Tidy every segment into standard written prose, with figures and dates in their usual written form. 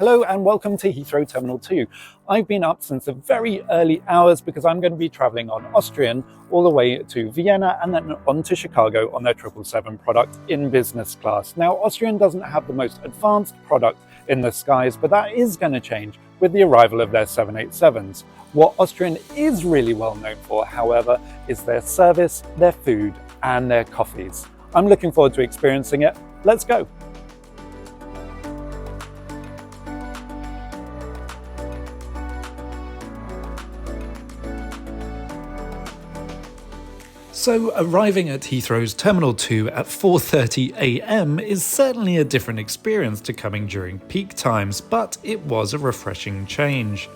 Hello and welcome to Heathrow Terminal 2. I've been up since the very early hours because I'm going to be travelling on Austrian all the way to Vienna and then on to Chicago on their 777 product in business class. Now, Austrian doesn't have the most advanced product in the skies, but that is going to change with the arrival of their 787s. What Austrian is really well known for, however, is their service, their food and their coffees. I'm looking forward to experiencing it. Let's go. So arriving at Heathrow's Terminal 2 at 4:30 AM is certainly a different experience to coming during peak times, but it was a refreshing change.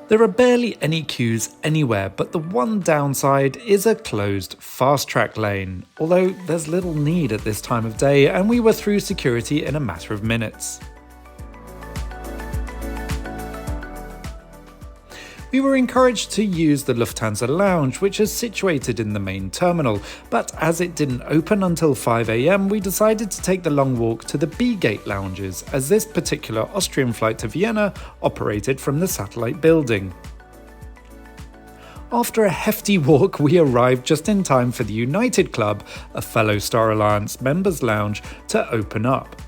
There are barely any queues anywhere, but the one downside is a closed fast-track lane, although there's little need at this time of day and we were through security in a matter of minutes. We were encouraged to use the Lufthansa lounge, which is situated in the main terminal, but as it didn't open until 5 AM, we decided to take the long walk to the B-gate lounges, as this particular Austrian flight to Vienna operated from the satellite building. After a hefty walk, we arrived just in time for the United Club, a fellow Star Alliance members' lounge, to open up.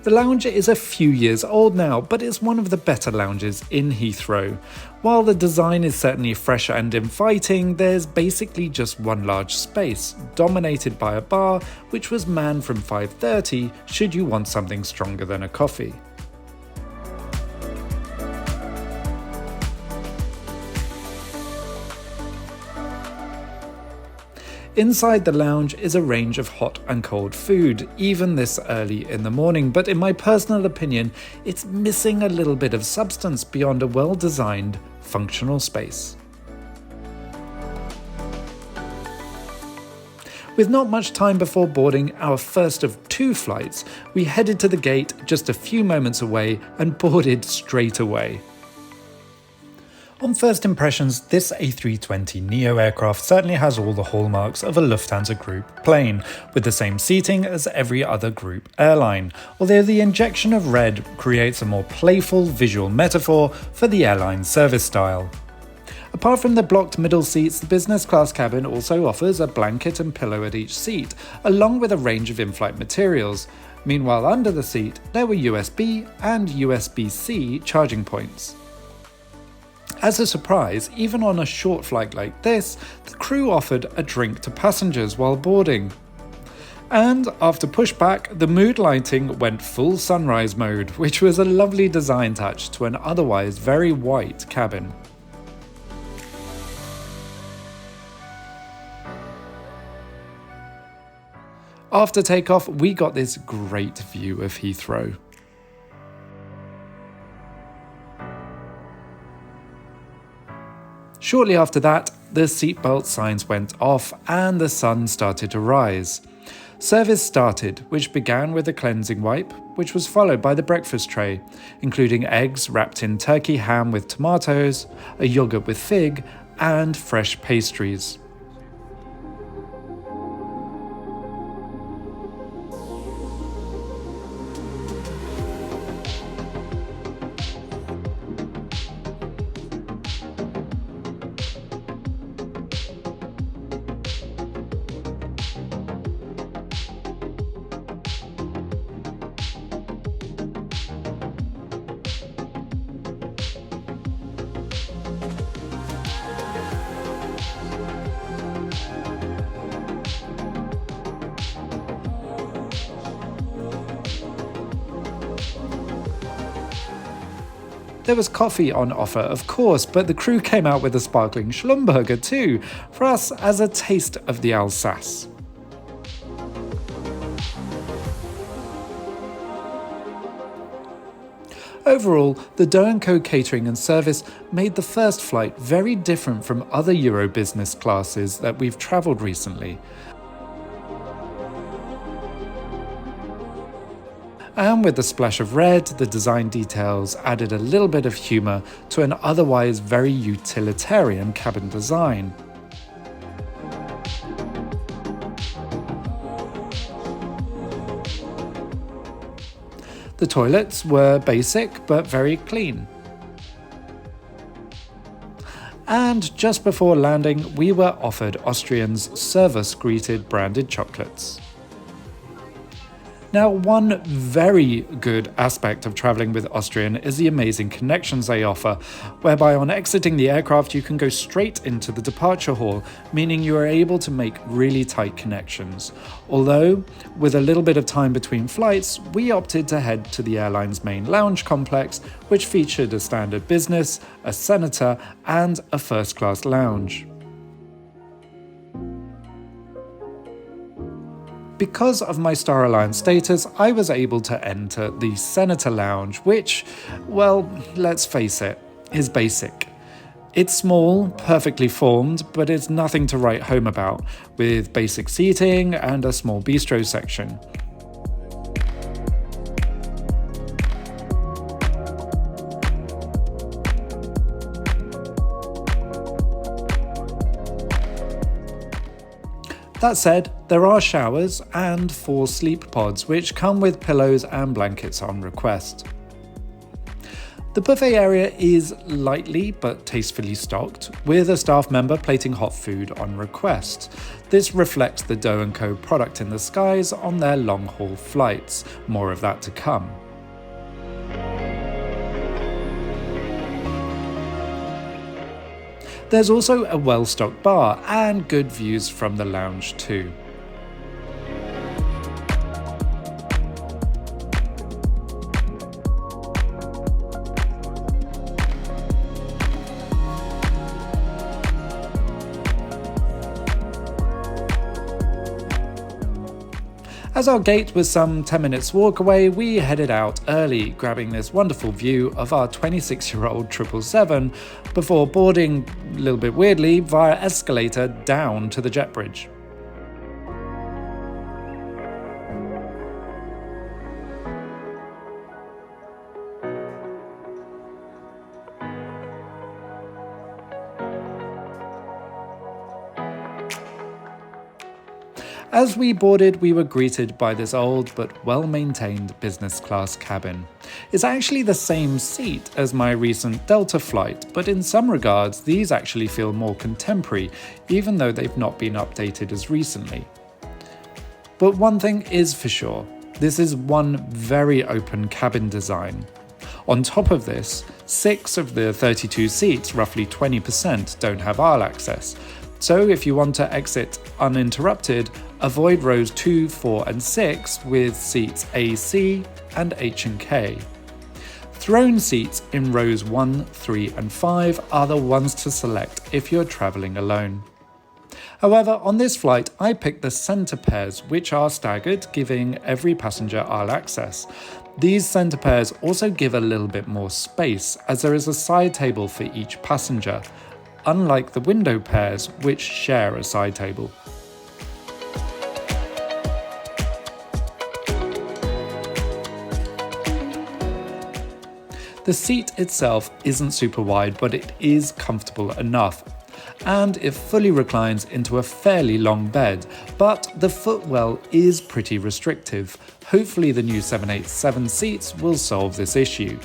The lounge is a few years old now, but it's one of the better lounges in Heathrow. While the design is certainly fresh and inviting, there's basically just one large space, dominated by a bar, which was manned from 5:30 should you want something stronger than a coffee. Inside the lounge is a range of hot and cold food, even this early in the morning, but in my personal opinion, it's missing a little bit of substance beyond a well-designed, functional space. With not much time before boarding our first of two flights, we headed to the gate just a few moments away and boarded straight away. On first impressions, this A320neo aircraft certainly has all the hallmarks of a Lufthansa Group plane, with the same seating as every other group airline, although the injection of red creates a more playful visual metaphor for the airline service style. Apart from the blocked middle seats, the business class cabin also offers a blanket and pillow at each seat, along with a range of in-flight materials. Meanwhile, under the seat, there were USB and USB-C charging points. As a surprise, even on a short flight like this, the crew offered a drink to passengers while boarding. And after pushback, the mood lighting went full sunrise mode, which was a lovely design touch to an otherwise very white cabin. After takeoff, we got this great view of Heathrow. Shortly after that, the seatbelt signs went off and the sun started to rise. Service started, which began with a cleansing wipe, which was followed by the breakfast tray, including eggs wrapped in turkey ham with tomatoes, a yogurt with fig, and fresh pastries. There was coffee on offer, of course, but the crew came out with a sparkling Schlumberger too, for us as a taste of the Alsace. Overall, the Doe & Co catering and service made the first flight very different from other Euro business classes that we've travelled recently. And with the splash of red, the design details added a little bit of humour to an otherwise very utilitarian cabin design. The toilets were basic but very clean. And just before landing, we were offered Austrian's service-greeted branded chocolates. Now, one very good aspect of travelling with Austrian is the amazing connections they offer, whereby on exiting the aircraft you can go straight into the departure hall, meaning you are able to make really tight connections. Although, with a little bit of time between flights, we opted to head to the airline's main lounge complex, which featured a standard business, a senator, and a first-class lounge. Because of my Star Alliance status, I was able to enter the Senator Lounge, which, well, let's face it, is basic. It's small, perfectly formed, but it's nothing to write home about, with basic seating and a small bistro section. That said, there are showers and 4 sleep pods, which come with pillows and blankets on request. The buffet area is lightly but tastefully stocked, with a staff member plating hot food on request. This reflects the Doe & Co product in the skies on their long-haul flights. More of that to come. There's also a well-stocked bar and good views from the lounge too. As our gate was some 10 minutes walk away, we headed out early, grabbing this wonderful view of our 26-year-old 777 before boarding, a little bit weirdly, via escalator down to the jet bridge. As we boarded, we were greeted by this old but well-maintained business class cabin. It's actually the same seat as my recent Delta flight, but in some regards these actually feel more contemporary, even though they've not been updated as recently. But one thing is for sure, this is one very open cabin design. On top of this, 6 of the 32 seats, roughly 20%, don't have aisle access. So if you want to exit uninterrupted, avoid rows 2, 4 and 6 with seats A, C and H and K. Throne seats in rows 1, 3 and 5 are the ones to select if you're travelling alone. However, on this flight I picked the centre pairs, which are staggered, giving every passenger aisle access. These centre pairs also give a little bit more space, as there is a side table for each passenger, unlike the window pairs, which share a side table. The seat itself isn't super wide, but it is comfortable enough, and it fully reclines into a fairly long bed, but the footwell is pretty restrictive. Hopefully the new 787 seats will solve this issue.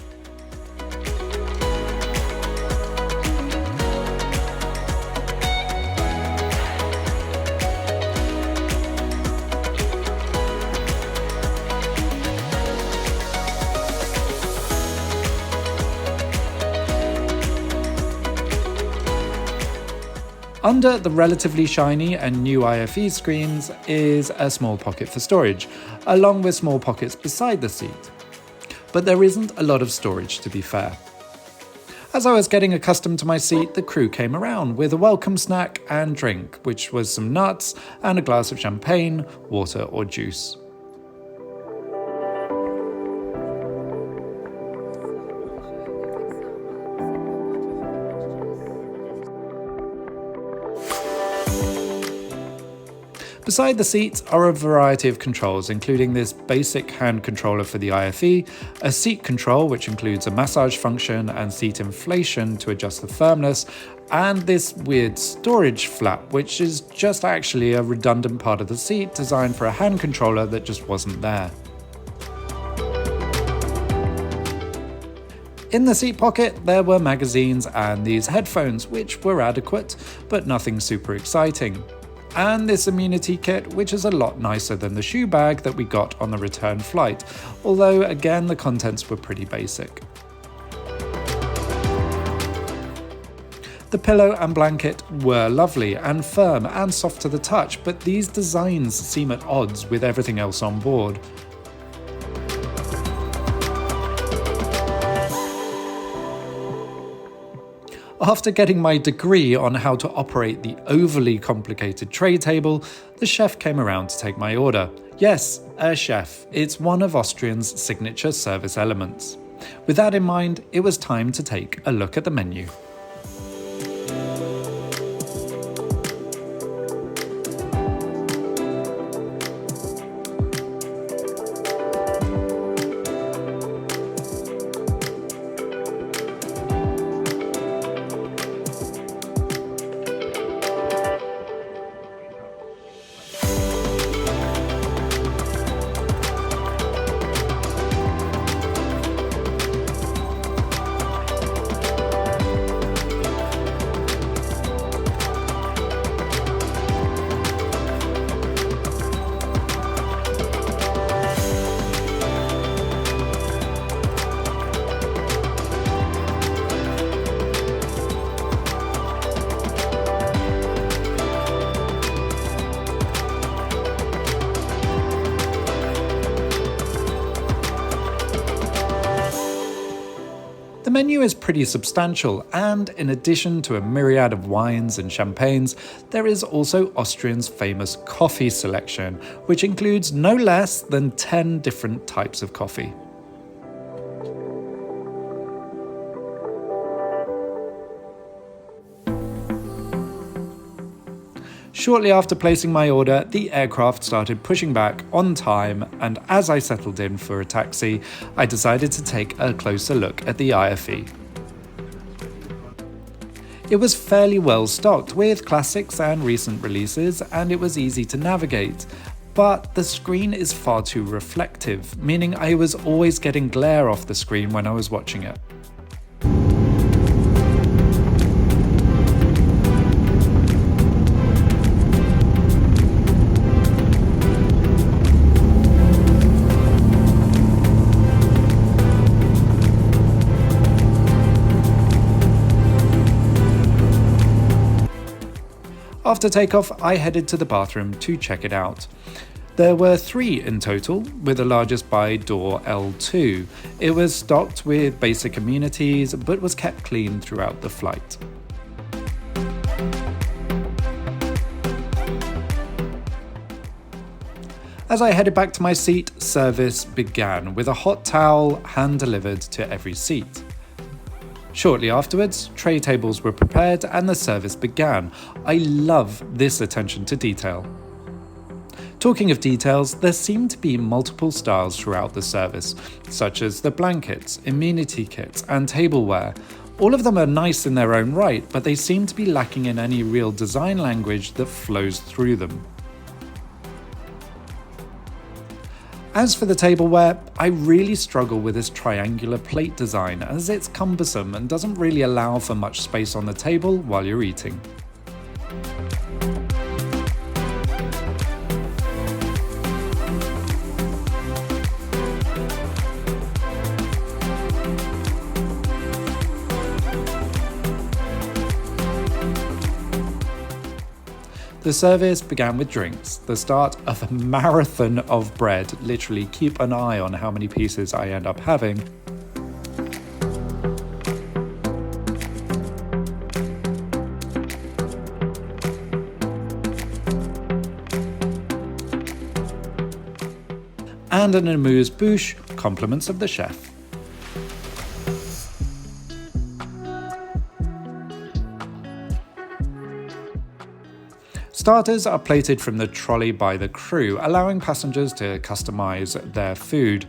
Under the relatively shiny and new IFE screens is a small pocket for storage, along with small pockets beside the seat. But there isn't a lot of storage, to be fair. As I was getting accustomed to my seat, the crew came around with a welcome snack and drink, which was some nuts and a glass of champagne, water or juice. Beside the seats are a variety of controls, including this basic hand controller for the IFE, a seat control which includes a massage function and seat inflation to adjust the firmness, and this weird storage flap which is just actually a redundant part of the seat designed for a hand controller that just wasn't there. In the seat pocket, there were magazines and these headphones, which were adequate, but nothing super exciting. And this immunity kit, which is a lot nicer than the shoe bag that we got on the return flight, although again the contents were pretty basic. The pillow and blanket were lovely and firm and soft to the touch, but these designs seem at odds with everything else on board. After getting my degree on how to operate the overly complicated tray table, the chef came around to take my order. Yes, a chef. It's one of Austrian's signature service elements. With that in mind, it was time to take a look at the menu. The menu is pretty substantial, and in addition to a myriad of wines and champagnes, there is also Austrian's famous coffee selection, which includes no less than 10 different types of coffee. Shortly after placing my order, the aircraft started pushing back on time, and as I settled in for a taxi, I decided to take a closer look at the IFE. It was fairly well stocked with classics and recent releases, and it was easy to navigate. But the screen is far too reflective, meaning I was always getting glare off the screen when I was watching it. After takeoff, I headed to the bathroom to check it out. There were 3 in total, with the largest by door L2. It was stocked with basic amenities, but was kept clean throughout the flight. As I headed back to my seat, service began, with a hot towel hand-delivered to every seat. Shortly afterwards, tray tables were prepared and the service began. I love this attention to detail. Talking of details, there seem to be multiple styles throughout the service, such as the blankets, amenity kits, and tableware. All of them are nice in their own right, but they seem to be lacking in any real design language that flows through them. As for the tableware, I really struggle with this triangular plate design, as it's cumbersome and doesn't really allow for much space on the table while you're eating. The service began with drinks, the start of a marathon of bread. Literally, keep an eye on how many pieces I end up having. And an amuse-bouche, compliments of the chef. Starters are plated from the trolley by the crew, allowing passengers to customize their food.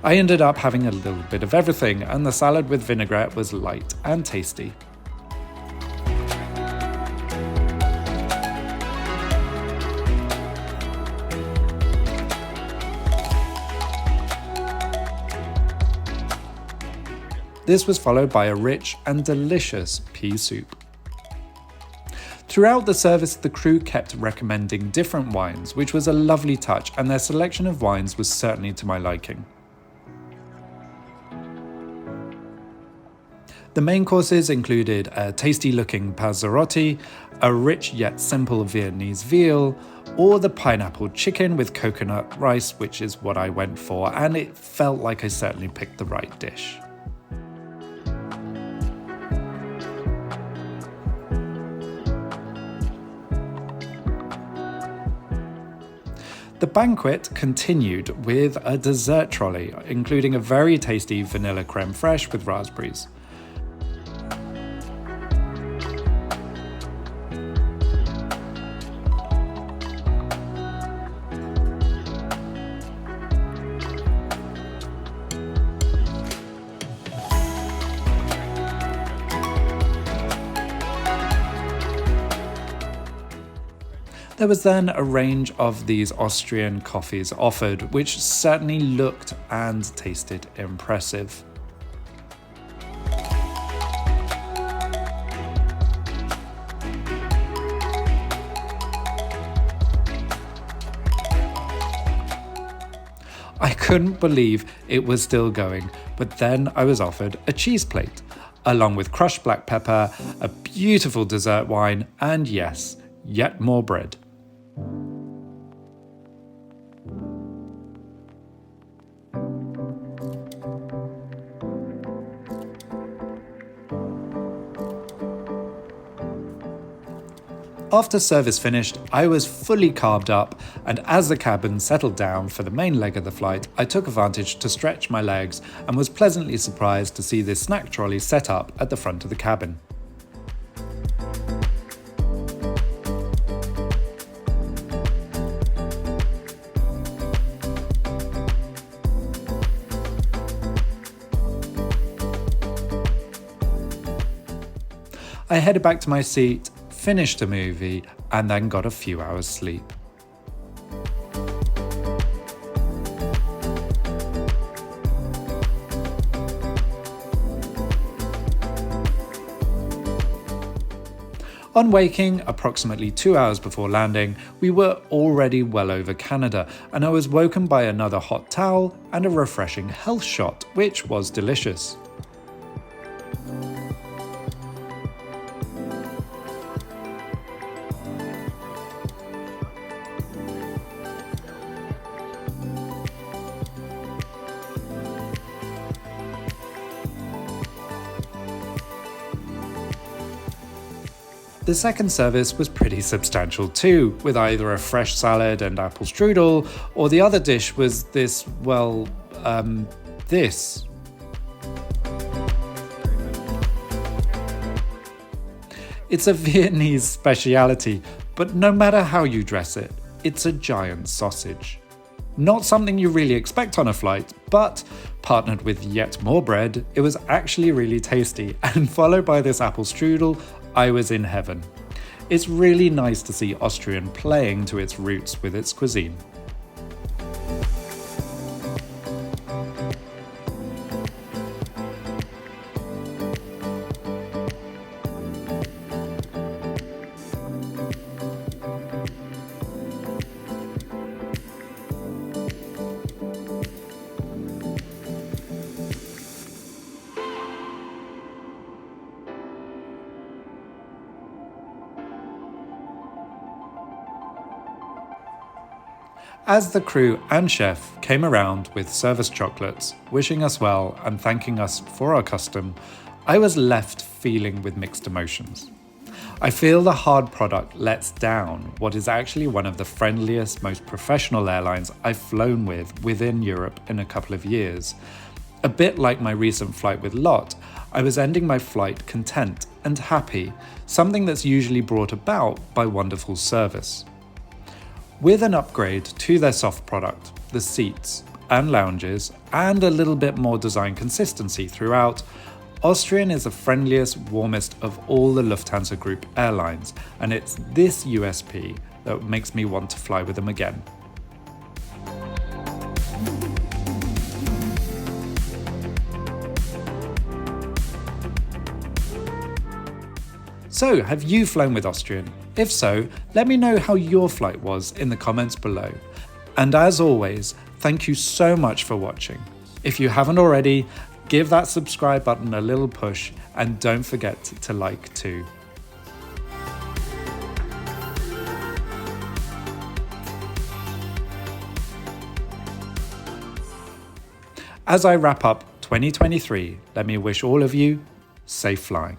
I ended up having a little bit of everything, and the salad with vinaigrette was light and tasty. This was followed by a rich and delicious pea soup. Throughout the service, the crew kept recommending different wines, which was a lovely touch, and their selection of wines was certainly to my liking. The main courses included a tasty-looking pazzarotti, a rich yet simple Vietnamese veal, or the pineapple chicken with coconut rice, which is what I went for, and it felt like I certainly picked the right dish. The banquet continued with a dessert trolley, including a very tasty vanilla creme fraiche with raspberries. There was then a range of these Austrian coffees offered, which certainly looked and tasted impressive. I couldn't believe it was still going, but then I was offered a cheese plate, along with crushed black pepper, a beautiful dessert wine, and yes, yet more bread. After service finished, I was fully carved up, and as the cabin settled down for the main leg of the flight, I took advantage to stretch my legs and was pleasantly surprised to see this snack trolley set up at the front of the cabin. I headed back to my seat, finished a movie, and then got a few hours sleep. On waking, approximately 2 hours before landing, we were already well over Canada, and I was woken by another hot towel and a refreshing health shot, which was delicious. The second service was pretty substantial too, with either a fresh salad and apple strudel, or the other dish was this. It's a Vietnamese speciality, but no matter how you dress it, it's a giant sausage. Not something you really expect on a flight, but partnered with yet more bread, it was actually really tasty, and followed by this apple strudel, I was in heaven. It's really nice to see Austrian playing to its roots with its cuisine. As the crew and chef came around with service chocolates, wishing us well and thanking us for our custom, I was left feeling with mixed emotions. I feel the hard product lets down what is actually one of the friendliest, most professional airlines I've flown with within Europe in a couple of years. A bit like my recent flight with Lot, I was ending my flight content and happy, something that's usually brought about by wonderful service. With an upgrade to their soft product, the seats, and lounges, and a little bit more design consistency throughout, Austrian is the friendliest, warmest of all the Lufthansa Group airlines, and it's this USP that makes me want to fly with them again. So, have you flown with Austrian? If so, let me know how your flight was in the comments below. And as always, thank you so much for watching. If you haven't already, give that subscribe button a little push and don't forget to like too. As I wrap up 2023, let me wish all of you safe flying.